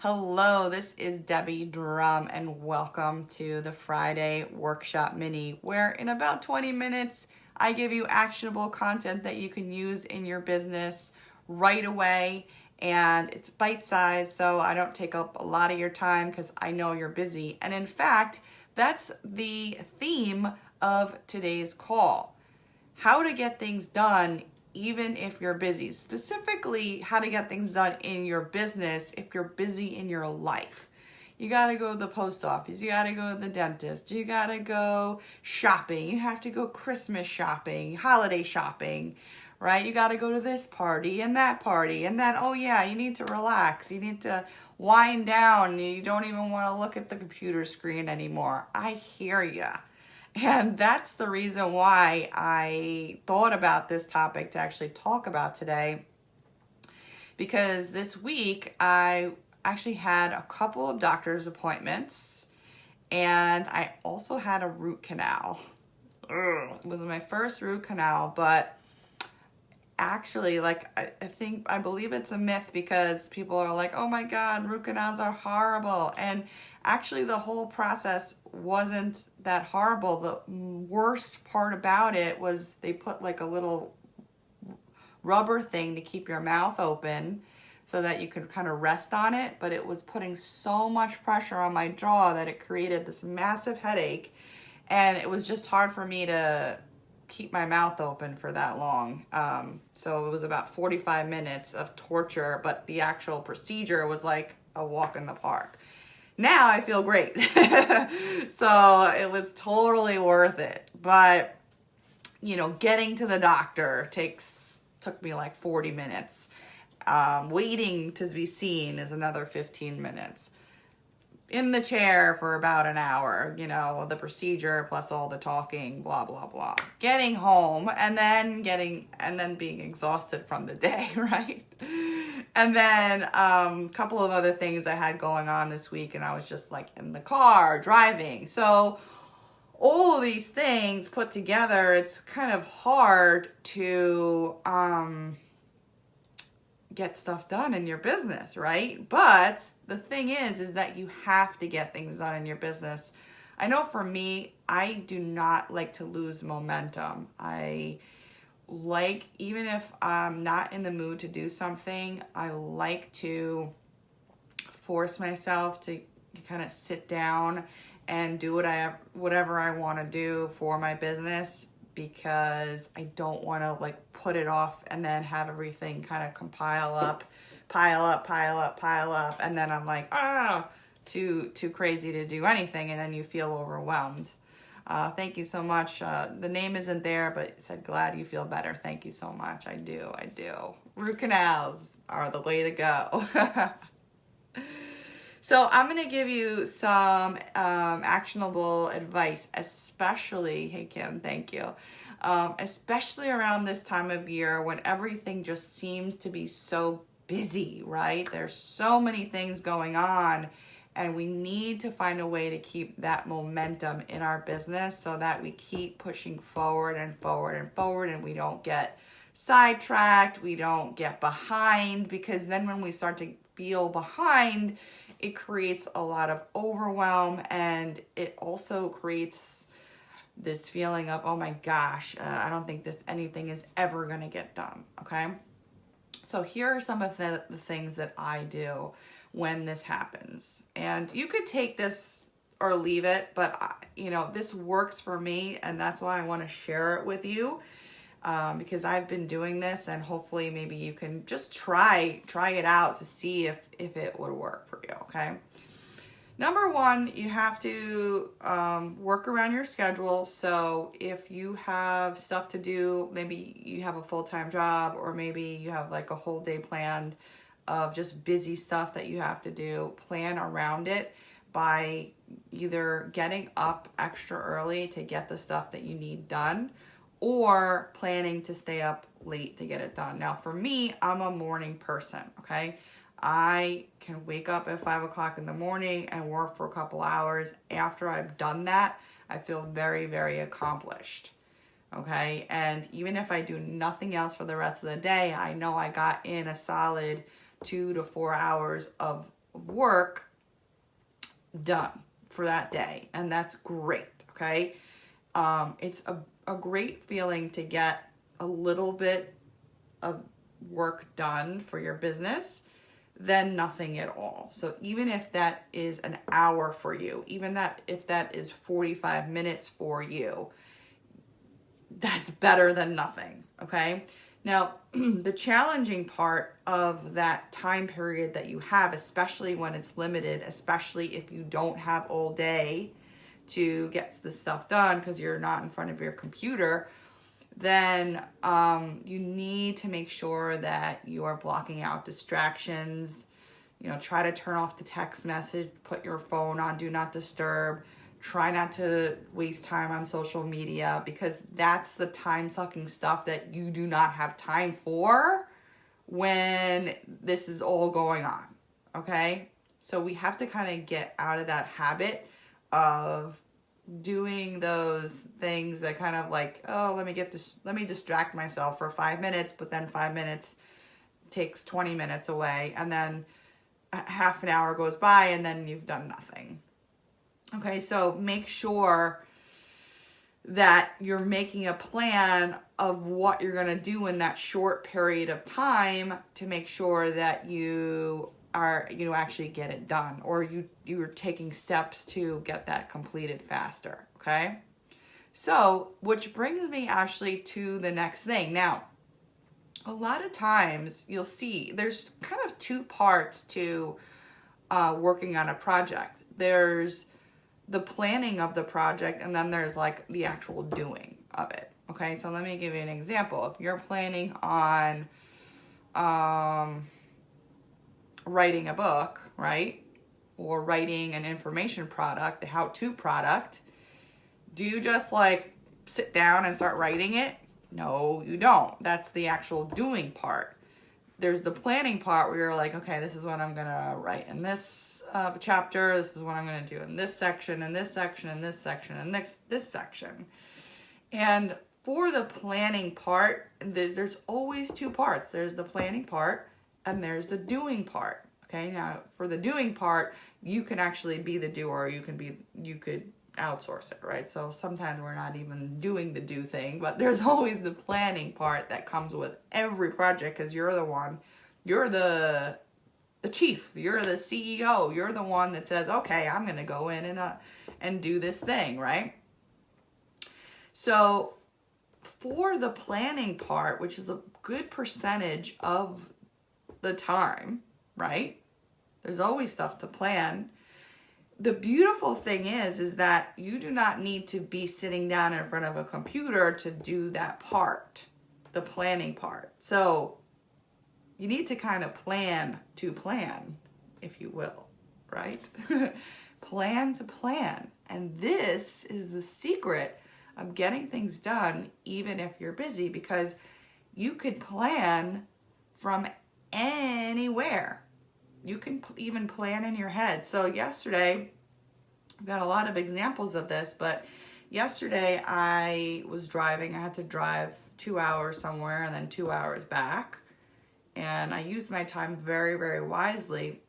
Hello, this is Debbie Drum and welcome to the Friday Workshop Mini, where in about 20 minutes, I give you actionable content that you can use in your business right away. And it's bite-sized, so I don't take up a lot of your time because I know you're busy. And in fact, that's the theme of today's call. How to get things done even if you're busy. Specifically, how to get things done in your business if you're busy in your life. You gotta go to the post office, you gotta go to the dentist, you gotta go shopping, you have to go Christmas shopping, holiday shopping, right? You gotta go to this party, and then, oh yeah, you need to relax, you need to wind down, you don't even wanna look at the computer screen anymore. I hear ya. And that's the reason why I thought about this topic to actually talk about today. Because this week I actually had a couple of doctor's appointments and I also had a root canal. It was my first root canal, but actually, I believe it's a myth because people are like, oh my God, root canals are horrible. And actually the whole process wasn't that horrible. The worst part about it was they put like a little rubber thing to keep your mouth open so that you could kind of rest on it. But it was putting so much pressure on my jaw that it created this massive headache. And it was just hard for me to keep my mouth open for that long. So it was about 45 minutes of torture, but the actual procedure was like a walk in the park. Now I feel great. So it was totally worth it. But, getting to the doctor took me like 40 minutes. Waiting to be seen is another 15 minutes. In the chair for about an hour, the procedure plus all the talking, blah, blah, blah. Getting home and then being exhausted from the day, right? And then a couple of other things I had going on this week, and I was just like in the car driving. So all of these things put together, it's kind of hard to get stuff done in your business, right? But the thing is that you have to get things done in your business. I know for me, I do not like to lose momentum. Even if I'm not in the mood to do something, I like to force myself to kind of sit down and do whatever I want to do for my business, because I don't want to put it off and then have everything kind of pile up. And then I'm like, too crazy to do anything. And then you feel overwhelmed. Thank you so much. The name isn't there, but it said, glad you feel better. Thank you so much. I do. Root canals are the way to go. So I'm going to give you some actionable advice, especially, hey Kim, thank you, especially around this time of year when everything just seems to be so busy, right? There's so many things going on, and we need to find a way to keep that momentum in our business so that we keep pushing forward and forward and forward, and we don't get sidetracked, we don't get behind, because then when we start to feel behind, it creates a lot of overwhelm, and it also creates this feeling of, oh my gosh, I don't think anything is ever going to get done, okay? So here are some of the things that I do when this happens. And you could take this or leave it, but this works for me, and that's why I want to share it with you. Because I've been doing this, and hopefully maybe you can just try it out to see if it would work for you, okay? Number one, you have to work around your schedule. So if you have stuff to do, maybe you have a full-time job, or maybe you have like a whole day planned of just busy stuff that you have to do, plan around it by either getting up extra early to get the stuff that you need done, or planning to stay up late to get it done. Now, for me, I'm a morning person, okay? I can wake up at 5 o'clock in the morning and work for a couple hours. After I've done that, I feel very, very accomplished, okay? And even if I do nothing else for the rest of the day, I know I got in a solid 2 to 4 hours of of work done for that day, and that's great. Okay, it's a great feeling to get a little bit of work done for your business than nothing at all. So even if that is an hour for you, even that if that is 45 minutes for you, that's better than nothing. Okay, now the challenging part of that time period that you have, especially when it's limited, especially if you don't have all day to get the stuff done because you're not in front of your computer, then you need to make sure that you are blocking out distractions. You know, try to turn off the text message, put your phone on do not disturb. Try not to waste time on social media, because that's the time-sucking stuff that you do not have time for when this is all going on, okay? So we have to kind of get out of that habit of doing those things that kind of like, oh, let me distract myself for 5 minutes, but then 5 minutes takes 20 minutes away, and then half an hour goes by and then you've done nothing. Okay, so make sure that you're making a plan of what you're going to do in that short period of time to make sure that you actually get it done, or you're taking steps to get that completed faster. Okay, so which brings me actually to the next thing. Now, a lot of times you'll see there's kind of two parts to working on a project. There's the planning of the project, and then there's like the actual doing of it. Okay, so let me give you an example. If you're planning on writing a book, right, or writing an information product, a how-to product, do you just like sit down and start writing it? No, you don't. That's the actual doing part. There's the planning part where you're like, okay, this is what I'm gonna write in this chapter. This is what I'm gonna do in this section, and this section, and this section, and this section. And for the planning part, there's always two parts. There's the planning part, and there's the doing part. Okay, now for the doing part, you can actually be the doer. You could outsource it, right? So sometimes we're not even doing the do thing, but there's always the planning part that comes with every project, because you're the chief, you're the CEO, you're the one that says, okay, I'm gonna go in and do this thing, right? So for the planning part, which is a good percentage of the time, right? There's always stuff to plan. The beautiful thing is that you do not need to be sitting down in front of a computer to do that part, the planning part. So you need to kind of plan to plan, if you will, right? Plan to plan. And this is the secret of getting things done, even if you're busy, because you could plan from anywhere. You can even plan in your head. So yesterday, I've got a lot of examples of this, but yesterday I was driving. I had to drive 2 hours somewhere and then 2 hours back. And I used my time very, very wisely.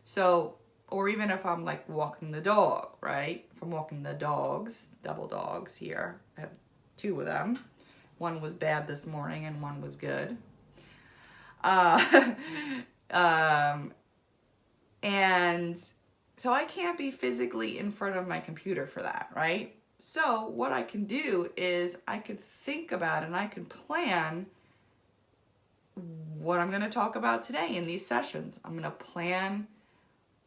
So, or even if I'm like walking the dog, right? If I'm walking the dogs, double dogs here. I have 2 of them. One was bad this morning and one was good. And so I can't be physically in front of my computer for that, right? So what I can do is I could think about and I can plan what I'm going to talk about today in these sessions. I'm going to plan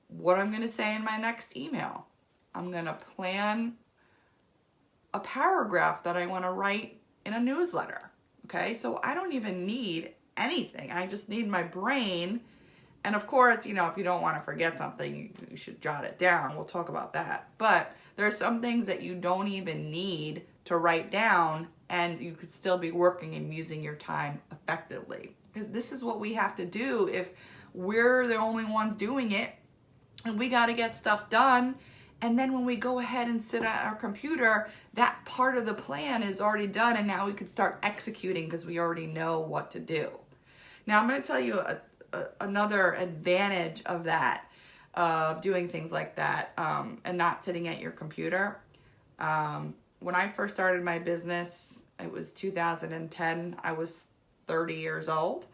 what I'm going to say in my next email. I'm going to plan a paragraph that I want to write in a newsletter. Okay, so I don't even need anything. I just need my brain. And of course, you know, if you don't want to forget something, you should jot it down. We'll talk about that. But there are some things that you don't even need to write down, and you could still be working and using your time effectively. Because this is what we have to do if we're the only ones doing it, and we got to get stuff done. And then when we go ahead and sit at our computer, that part of the plan is already done, and now we could start executing because we already know what to do. Now I'm going to tell you another advantage of that. doing things like that, and not sitting at your computer. When I first started my business, it was 2010. I was 30 years old,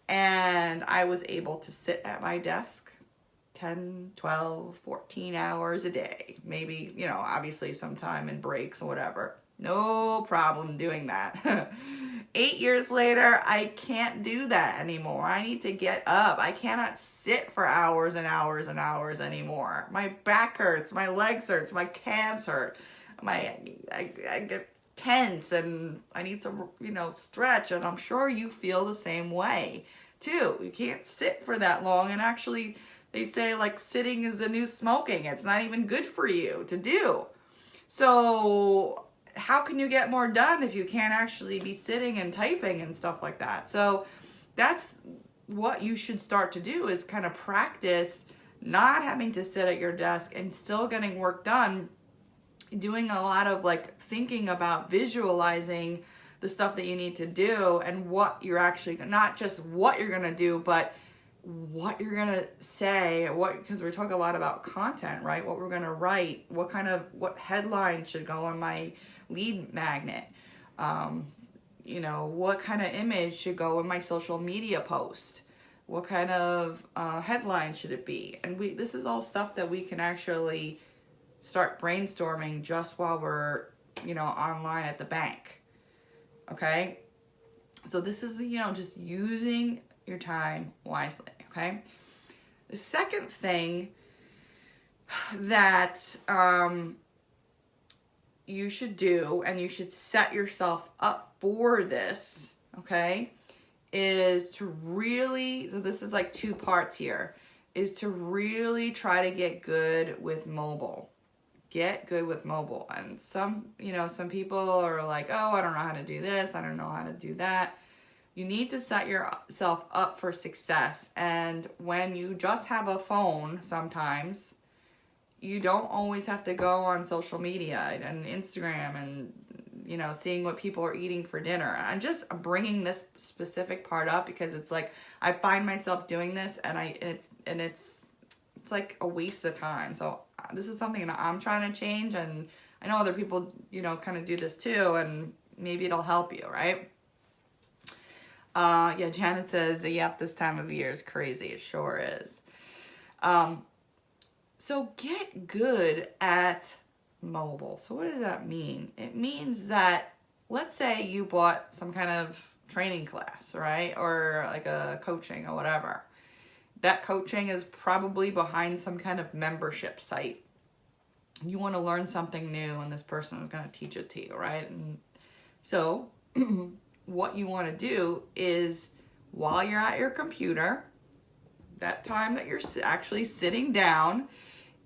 and I was able to sit at my desk 10, 12, 14 hours a day. Maybe, obviously some time in breaks or whatever. No problem doing that. 8 years later, I can't do that anymore. I need to get up. I cannot sit for hours and hours and hours anymore. My back hurts, my legs hurts, my calves hurt. I get tense and I need to, stretch, and I'm sure you feel the same way too. You can't sit for that long, and actually they say like sitting is the new smoking. It's not even good for you to do. So how can you get more done if you can't actually be sitting and typing and stuff like that? So that's what you should start to do, is kind of practice not having to sit at your desk and still getting work done, doing a lot of like thinking about visualizing the stuff that you need to do and what you're actually, not just what you're going to do, but what you're going to say, because we're talking a lot about content, right? What we're going to write, what headline should go on my lead magnet, what kind of image should go in my social media post, what kind of headline should it be? And this is all stuff that we can actually start brainstorming just while we're, online at the bank. Okay? So this is, just using your time wisely. Okay? The second thing that you should do, and you should set yourself up for this, okay, is to really, so this is like two parts here, is to really try to get good with mobile. Get good with mobile. And some people are like, oh, I don't know how to do this. I don't know how to do that. You need to set yourself up for success. And when you just have a phone, sometimes you don't always have to go on social media and Instagram and, seeing what people are eating for dinner. I'm just bringing this specific part up because it's like, I find myself doing this and it's like a waste of time. So this is something that I'm trying to change, and I know other people, kind of do this too, and maybe it'll help you, right? Yeah, Janet says, yep, this time of year is crazy. It sure is. So get good at mobile. So what does that mean? It means that, let's say you bought some kind of training class, right? Or like a coaching or whatever. That coaching is probably behind some kind of membership site. You want to learn something new, and this person is going to teach it to you, right? And so what you want to do is, while you're at your computer, that time that you're actually sitting down,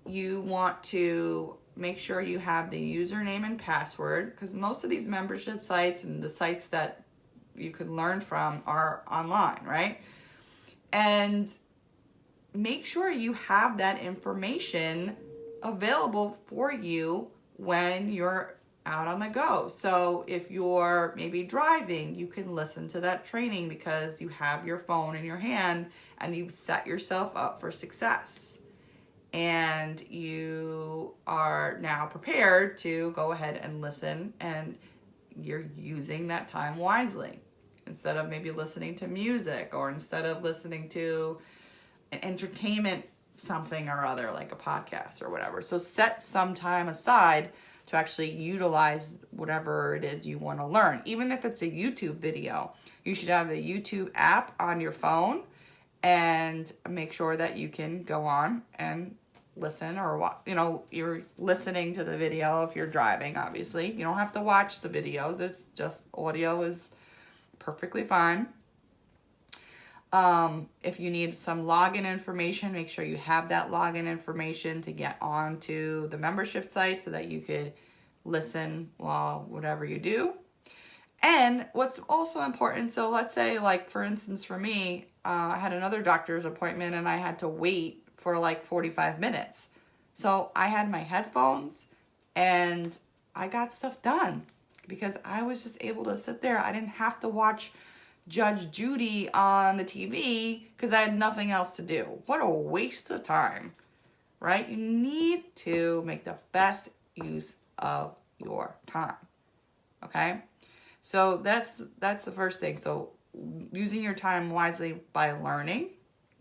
you want to make sure you have the username and password, because most of these membership sites and the sites that you can learn from are online, right? And make sure you have that information available for you when you're out on the go. So if you're maybe driving, you can listen to that training because you have your phone in your hand and you've set yourself up for success. And you are now prepared to go ahead and listen, and you're using that time wisely. Instead of maybe listening to music, or instead of listening to an entertainment something or other, like a podcast or whatever. So set some time aside to actually utilize whatever it is you want to learn. Even if it's a YouTube video, you should have the YouTube app on your phone and make sure that you can go on and listen, or you're listening to the video if you're driving. Obviously, you don't have to watch the videos. It's just audio is perfectly fine. If you need some login information, make sure you have that login information to get onto the membership site so that you could listen while whatever you do. And what's also important, so let's say, like, for instance, for me, I had another doctor's appointment and I had to wait for like 45 minutes. So I had my headphones and I got stuff done because I was just able to sit there. I didn't have to watch Judge Judy on the TV because I had nothing else to do. What a waste of time. right? You need to make the best use of your time. Okay? So that's the first thing. So using your time wisely by learning.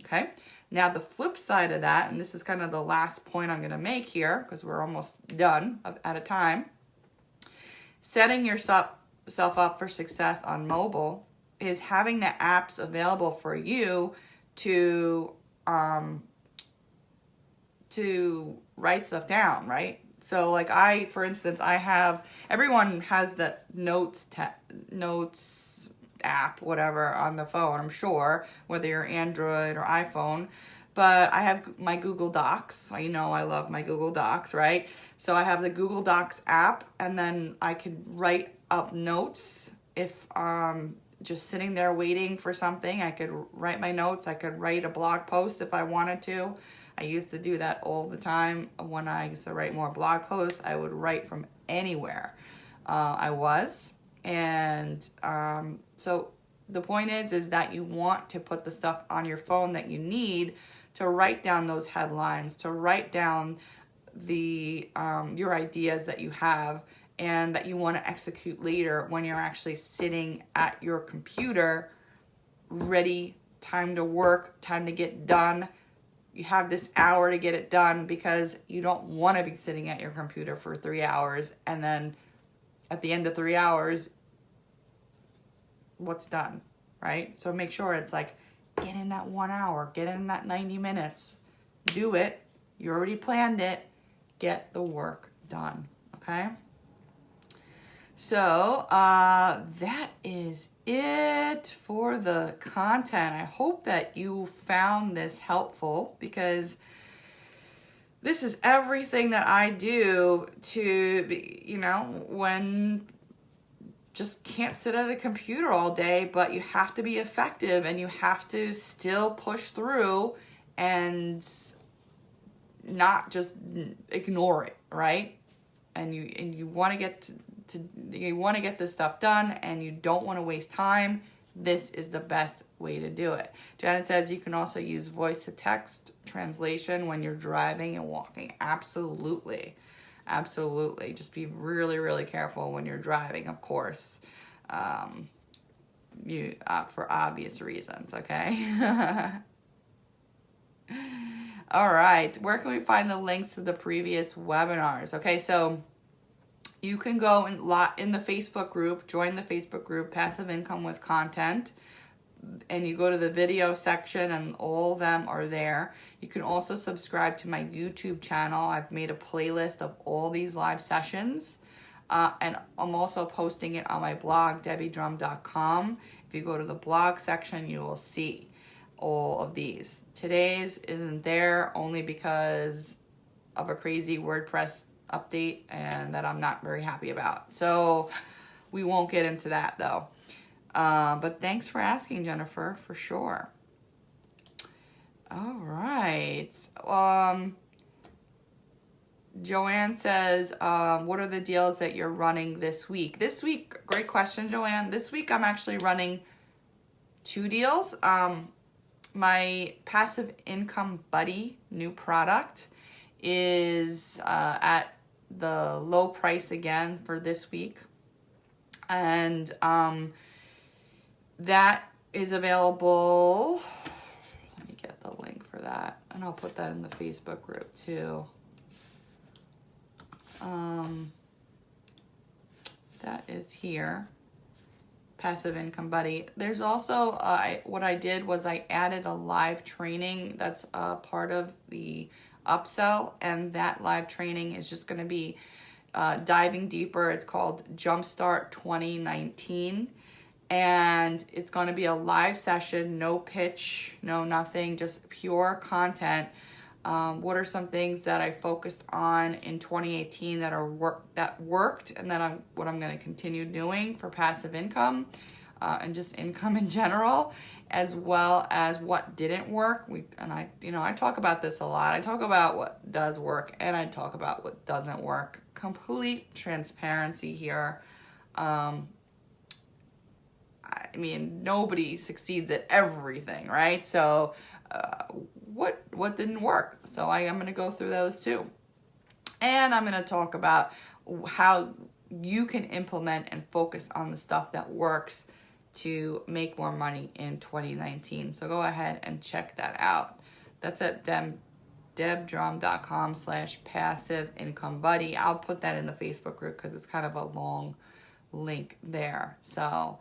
Okay? Now the flip side of that, and this is kind of the last point I'm going to make here because we're almost done at a time. Setting yourself up for success on mobile is having the apps available for you to write stuff down, right? So like for instance, everyone has the notes app, whatever, on the phone, I'm sure, whether you're Android or iPhone. But I have my Google Docs. I love my Google Docs, right? So I have the Google Docs app, and then I could write up notes. If just sitting there waiting for something, I could write my notes. I could write a blog post if I wanted to. I used to do that all the time. When I used to write more blog posts, I would write from anywhere I was. And so the point is that you want to put the stuff on your phone that you need to write down those headlines, to write down your ideas that you have and that you want to execute later when you're actually sitting at your computer, ready, time to work, time to get done. You have this hour to get it done because you don't want to be sitting at your computer for 3 hours and then at the end of 3 hours, what's done, right? So make sure it's like, get in that 1 hour, get in that 90 minutes, do it. You already planned it. Get the work done, okay? So that is it for the content. I hope that you found this helpful because this is everything that I do to be, when just can't sit at a computer all day, but you have to be effective and you have to still push through and not just ignore it, right? And you want to get you want to get this stuff done and you don't want to waste time. This is the best way to do it. Janet says you can also use voice to text translation when you're driving and walking. Absolutely. Absolutely. Just be really, really careful when you're driving, of course. For obvious reasons, okay? All right. Where can we find the links to the previous webinars? Okay, so you can go in the Facebook group, join the Facebook group, Passive Income with Content, and you go to the video section and all of them are there. You can also subscribe to my YouTube channel. I've made a playlist of all these live sessions. And I'm also posting it on my blog, debbiedrum.com. If you go to the blog section, you will see all of these. Today's isn't there only because of a crazy WordPress update and that I'm not very happy about. So we won't get into that though. But thanks for asking, Jennifer, for sure. All right. Joanne says, what are the deals that you're running this week? This week, great question, Joanne. This week I'm actually running 2 deals. My Passive Income Buddy new product is at the low price again for this week. And that is available. Let me get the link for that. And I'll put that in the Facebook group too. That is here. Passive Income Buddy. There's also, what I did was I added a live training that's part of the upsell, and that live training is just going to be diving deeper. It's called Jumpstart 2019, and it's going to be a live session, no pitch, no nothing, just pure content. What are some things that I focused on in 2018 that worked, and that what I'm going to continue doing for passive income, and just income in general, as well as what didn't work. I talk about this a lot. I talk about what does work and I talk about what doesn't work. Complete transparency here. Nobody succeeds at everything, right? So what didn't work. So I am going to go through those too. And I'm going to talk about how you can implement and focus on the stuff that works to make more money in 2019. So go ahead and check that out. That's at debdrum.com/passive income buddy. I'll put that in the Facebook group because it's kind of a long link there. So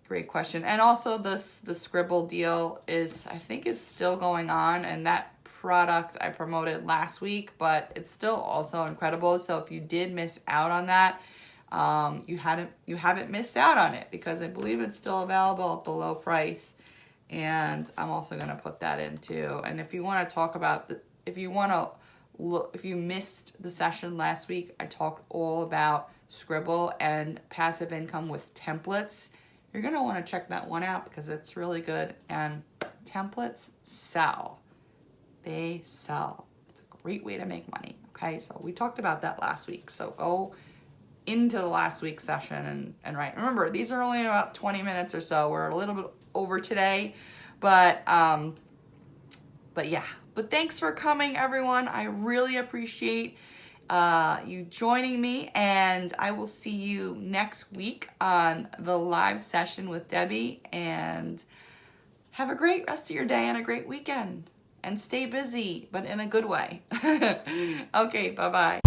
great question. And also the Scribble deal is, I think it's still going on, and that product I promoted last week, but it's still also incredible. So if you did miss out on that, you haven't missed out on it, because I believe it's still available at the low price. And I'm also going to put that in too. And if you want to talk about if you missed the session last week, I talked all about Scribble and passive income with templates. You're going to want to check that one out because it's really good, and templates sell. They sell. It's a great way to make money. Okay, so we talked about that last week. So go into the last week's session and write. Remember, these are only about 20 minutes or so. We're a little bit over today, but yeah. But thanks for coming, everyone. I really appreciate you joining me, and I will see you next week on the live session with Debbie. And have a great rest of your day and a great weekend. And stay busy, but in a good way. Okay, bye-bye.